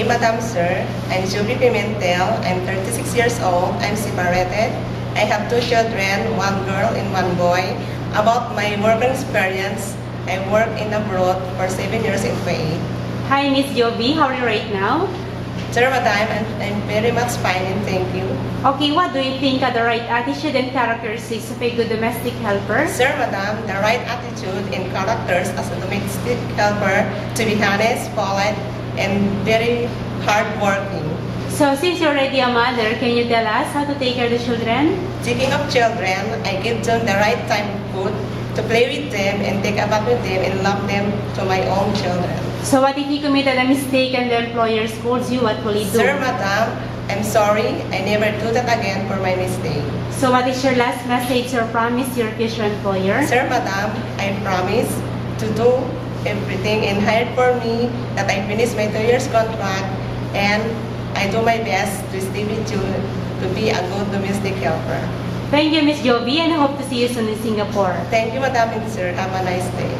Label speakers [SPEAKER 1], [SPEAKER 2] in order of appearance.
[SPEAKER 1] Madam Sir. I'm Joby Pimentel. I'm 36 years old. I'm separated. I have 2 children, 1 girl and 1 boy. About my work experience, I work in abroad for 7 years in Kuwait.
[SPEAKER 2] Hi, Miss Joby. How are you right now?
[SPEAKER 1] Sir, Madam, I'm very much fine and thank you.
[SPEAKER 2] Okay, what do you think are the right attitude and characteristics of a good domestic helper?
[SPEAKER 1] Sir, Madam, the right attitude and characters as a domestic helper to be honest, polite, and very hardworking.
[SPEAKER 2] So, since you're already a mother, can you tell us how to take care of the children?
[SPEAKER 1] Taking of children, I give them the right time food to play with them and take a bath with them and love them to my own children.
[SPEAKER 2] So, what if you committed a mistake and the employer scolds you? What will you do?
[SPEAKER 1] Sir, Madam, I'm sorry. I never do that again for my mistake.
[SPEAKER 2] So, what is your last message or promise to your future employer?
[SPEAKER 1] Sir, Madam, I promise to do everything in hard for me that I finish my 2 years contract and I do my best to stay with you to be a good domestic helper.
[SPEAKER 2] Thank you, Miss Joby, and I hope to see you soon in Singapore.
[SPEAKER 1] Thank you, Madam and Sir. Have a nice day.